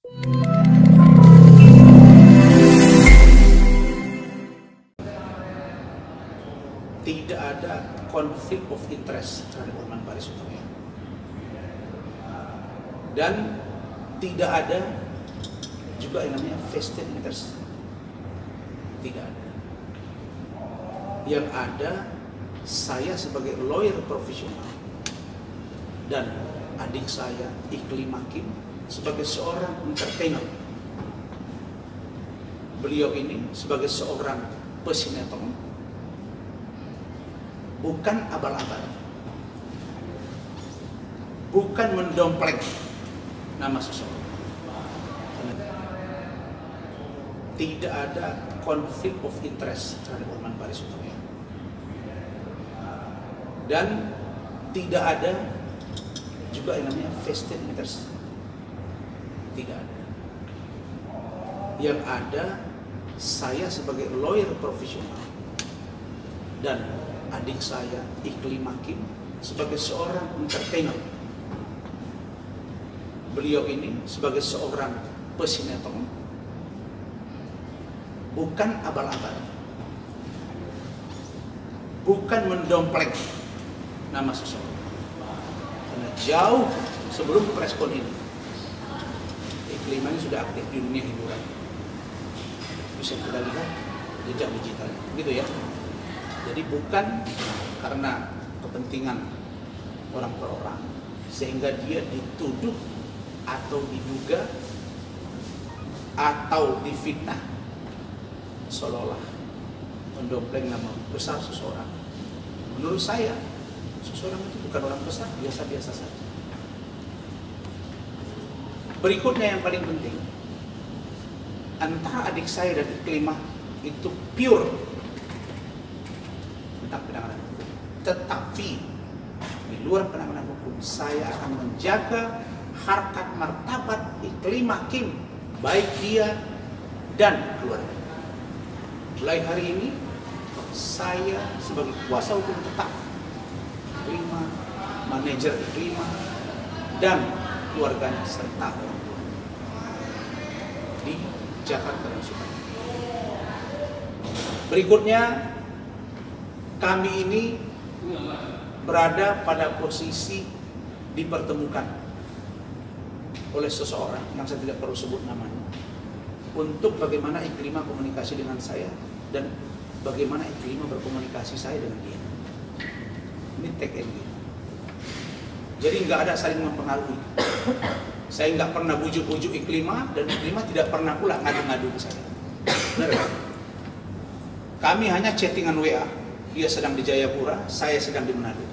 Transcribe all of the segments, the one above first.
Tidak ada konflik of interest terhadap Hotman Paris Hutapea, dan tidak ada juga yang namanya vested interest. Tidak ada. Yang ada, saya sebagai lawyer profesional dan adik saya Iklim Hakim sebagai seorang entertainer. Beliau ini sebagai seorang pesinetron, bukan abal-abal, bukan mendompleng nama seseorang. Tidak ada konflik of interest terhadap Hotman Paris Hutapea, dan tidak ada juga yang namanya vested interest. Tidak ada. Yang ada, saya sebagai lawyer profesional dan adik saya Iklim Hakim sebagai seorang entertainer. Beliau ini sebagai seorang pesinetron, bukan abal-abal, bukan mendompleng nama seseorang. Karena jauh sebelum preskon ini, Iklim ini sudah aktif di dunia hiburan. Bisa kita lihat jejak digitalnya, gitu ya. Jadi bukan karena kepentingan orang per orang sehingga dia dituduh atau diduga atau difitnah seolah-olah mendompleng nama besar seseorang. Menurut saya, seseorang itu bukan orang besar, biasa-biasa saja. Berikutnya yang paling penting, antara adik saya dan Iklim itu pure tentang penanganan hukum. Tetapi di luar penanganan hukum, saya akan menjaga harkat martabat Iklim Hakim, baik dia dan keluarga. Mulai hari ini, saya sebagai kuasa hukum tetap Iklim, manajer Iklim, dan keluarganya serta orang tua di Jakarta dan Surabaya. Berikutnya, kami ini berada pada posisi dipertemukan oleh seseorang yang saya tidak perlu sebut namanya, untuk bagaimana Iklim komunikasi dengan saya dan bagaimana Iklim berkomunikasi saya dengan dia. Ini take and give. Jadi nggak ada saling mempengaruhi. Saya nggak pernah bujuk-bujuk Iklim dan Iklim tidak pernah pula ngadu-ngadu ke saya. Benar? Kami hanya chattingan WA. Dia sedang di Jayapura, saya sedang di Manado.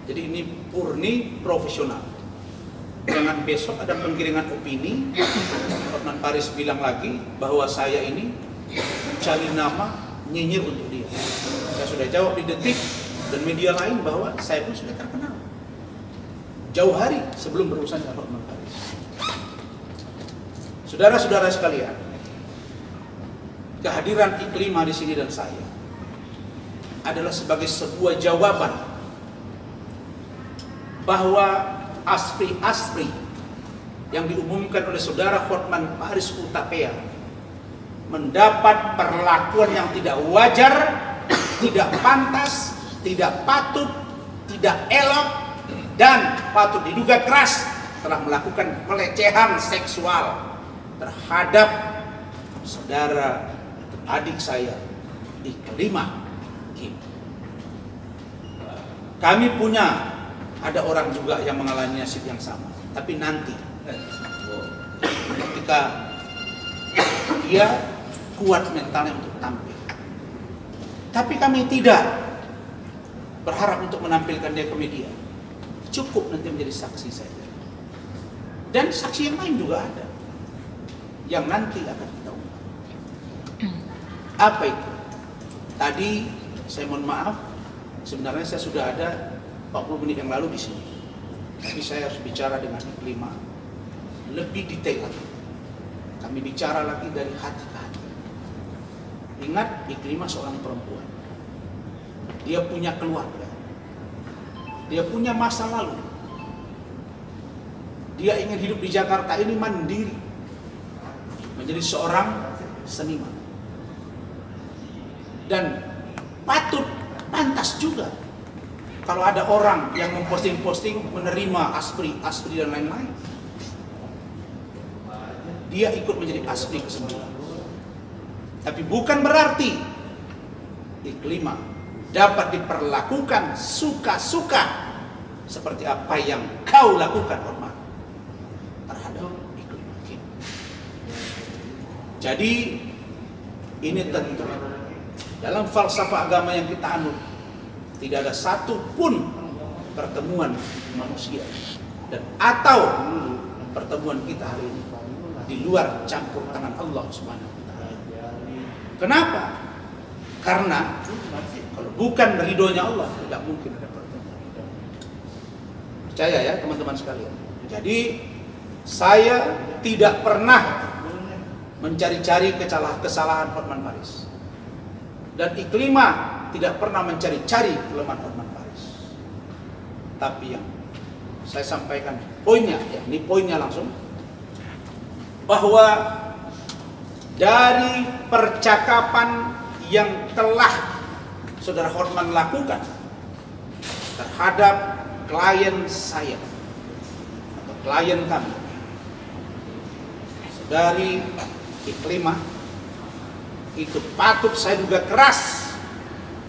Jadi ini murni profesional. Jangan besok ada penggiringan opini, Hotman Paris bilang lagi bahwa saya ini cari nama nyinyir untuk dia. Saya sudah jawab di Detik dan media lain bahwa saya pun sudah terkenal jauh hari sebelum berurusan dengan Hotman Paris. Saudara-saudara sekalian, kehadiran Iklim di sini dan saya adalah sebagai sebuah jawaban bahwa aspri-aspri yang diumumkan oleh saudara Hotman Paris Hutapea mendapat perlakuan yang tidak wajar, tidak pantas, tidak patut, tidak elok, dan patut diduga keras telah melakukan pelecehan seksual terhadap saudara adik saya Iklim Hakim. Kami punya ada orang juga yang mengalami nasib yang sama, tapi nanti ketika dia kuat mentalnya untuk tampil. Tapi kami tidak berharap untuk menampilkan dia ke media. Cukup nanti menjadi saksi saja. Dan saksi yang lain juga ada yang nanti akan kita ungkap. Apa itu? Tadi saya mohon maaf, sebenarnya saya sudah ada 40 menit yang lalu di sini. Tapi saya harus bicara dengan Iklim lebih detail lagi. Kami bicara lagi dari hati ke hati. Ingat, Iklim seorang perempuan. Dia punya keluarga. Dia punya masa lalu. dia ingin hidup di Jakarta ini mandiri, menjadi seorang seniman. Dan patut, pantas juga kalau ada orang yang memposting-posting menerima ASPRI dan lain-lain. Dia ikut menjadi ASPRI ke-9. Tapi bukan berarti Iklimah dapat diperlakukan suka-suka seperti apa yang kau lakukan, Hotman, terhadap Iklimah. Jadi ini tentu dalam falsafah agama yang kita anut tidak ada satu pun pertemuan manusia dan atau pertemuan kita hari ini di luar campur tangan Allah Subhanahu wa taala. Kenapa? Karena kalau bukan ridhonya Allah tidak mungkin ada pertemuan. Percaya ya teman-teman sekalian. Jadi saya tidak pernah mencari-cari kesalahan Hotman Paris. Dan Iklimah tidak pernah mencari-cari kelemahan Hotman Paris. Tapi yang saya sampaikan poinnya, ya, ini poinnya langsung, bahwa dari percakapan yang telah saudara Hotman lakukan terhadap klien saya atau klien kami, saudari Iklimah, itu patut saya duga keras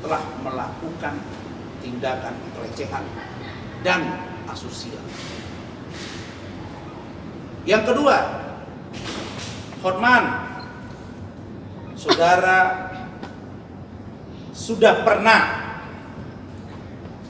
telah melakukan tindakan pelecehan dan asusila. Yang kedua, Hotman, saudara sudah pernah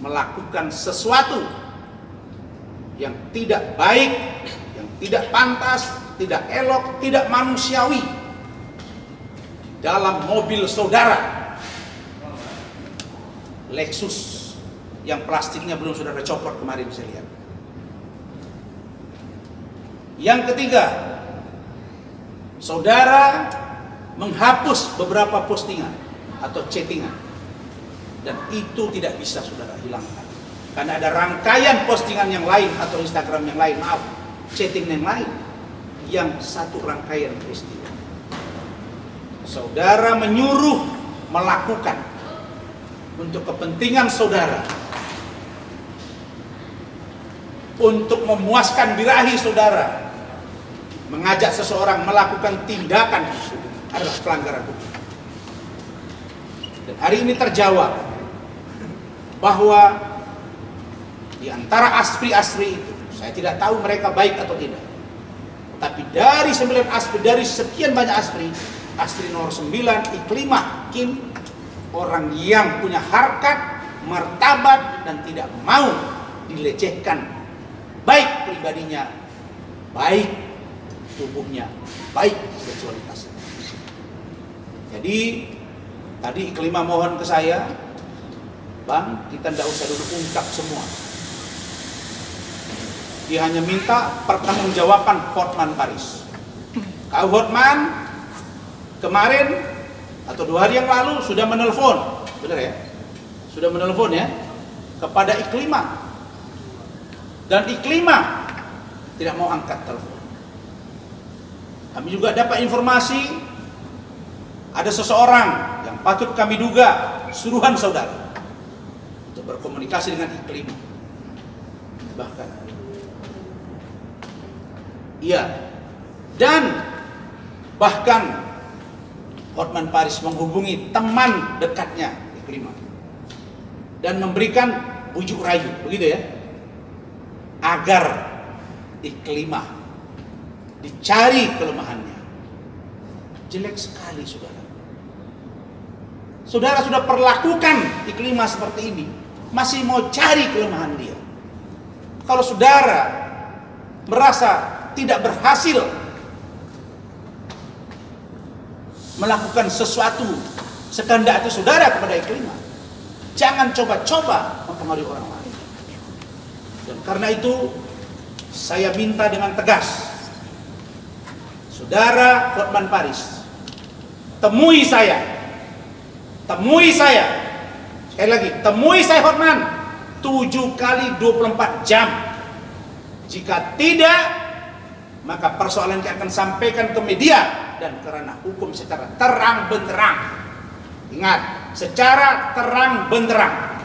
melakukan sesuatu yang tidak baik, yang tidak pantas, tidak elok, tidak manusiawi dalam mobil saudara Lexus yang plastiknya belum saudara copot kemarin saya lihat. Yang ketiga, saudara menghapus beberapa postingan atau chattingan, dan itu tidak bisa saudara hilangkan karena ada rangkaian postingan yang lain atau Instagram yang lain, maaf, chatting yang lain yang satu rangkaian peristiwa. Saudara menyuruh melakukan untuk kepentingan saudara, untuk memuaskan birahi saudara, mengajak seseorang melakukan tindakan itu adalah pelanggaran hukum. Dan hari ini terjawab bahwa di antara ASPRI itu, saya tidak tahu mereka baik atau tidak, tapi dari 9 ASPRI, dari sekian banyak ASPRI nomor 9 Iklimah Kim, orang yang punya harkat, martabat, dan tidak mau dilecehkan, baik pribadinya, baik tubuhnya, baik seksualitasnya. Jadi tadi Iklimah mohon ke saya, Bang, kita tidak usah dulu ungkap semua. Dia hanya minta pertanggungjawaban Hotman Paris. Kau Hotman kemarin atau 2 hari yang lalu sudah menelpon, benar ya? Sudah menelpon ya kepada Iklimah, dan Iklimah tidak mau angkat telepon. Kami juga dapat informasi ada seseorang yang patut kami duga suruhan saudara untuk berkomunikasi dengan Iklimah. Bahkan iya, dan bahkan Hotman Paris menghubungi teman dekatnya Iklimah dan memberikan bujuk rayu, begitu ya, agar Iklimah dicari kelemahannya. Jelek sekali saudara. Saudara sudah perlakukan Iklimah seperti ini, masih mau cari kelemahan dia. Kalau saudara merasa tidak berhasil melakukan sesuatu sekehendak itu saudara kepada Iklimah, jangan coba-coba mempengaruhi orang lain. Dan karena itu saya minta dengan tegas, saudara Hotman Paris, temui saya, sekali lagi, temui saya Hotman 7 kali 24 jam. Jika tidak, maka persoalan yang akan sampaikan ke media dan kerana hukum secara terang benderang. Ingat, secara terang benderang.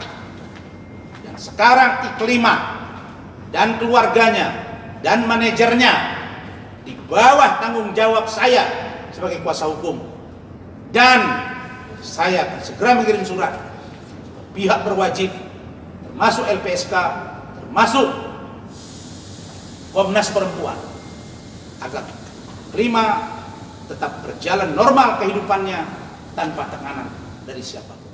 Dan sekarang Iklima dan keluarganya dan manajernya di bawah tanggung jawab saya sebagai kuasa hukum. Dan saya akan segera mengirim surat pihak berwajib, termasuk LPSK, termasuk Komnas Perempuan, agar Iklima tetap berjalan normal kehidupannya tanpa tekanan dari siapapun.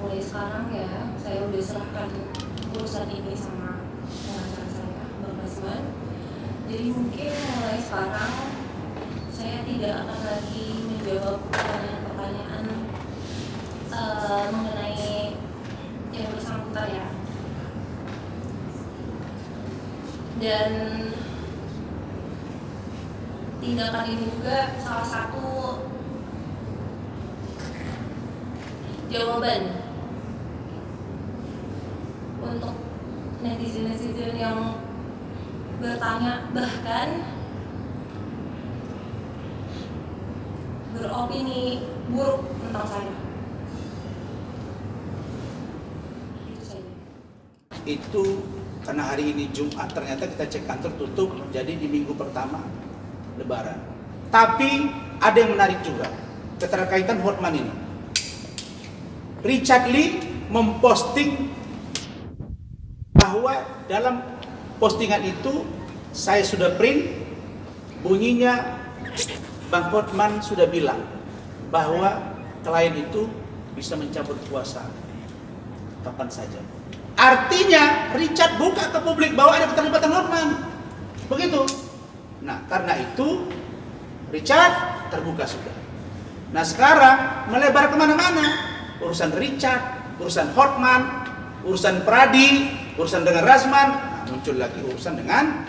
Mulai sekarang ya, saya udah serahkan urusan ini sama pengacara saya, Bang Basman. Jadi mungkin mulai sekarang saya tidak akan lagi menjawab pertanyaan-pertanyaan mengenai yang bersangkutan ya. Dan tindakan ini juga salah satu jawaban untuk netizen-netizen yang bertanya bahkan beropini buruk tentang saya. Itu saja. Itu karena hari ini Jumat, ternyata kita cek kantor tutup, jadi di minggu pertama Lebaran. Tapi ada yang menarik juga keterkaitan Hotman ini. Richard Lee memposting bahwa dalam postingan itu saya sudah print, bunyinya Bang Hotman sudah bilang bahwa klien itu bisa mencabut kuasa kapan saja. Artinya Richard buka ke publik bahwa ada keterlibatan Hotman. Begitu. Nah, karena itu Richard terbuka sudah. Nah, sekarang melebar kemana-mana. Urusan Richard, urusan Hotman, urusan Pradi, urusan dengan Rasman, nah, muncul lagi urusan dengan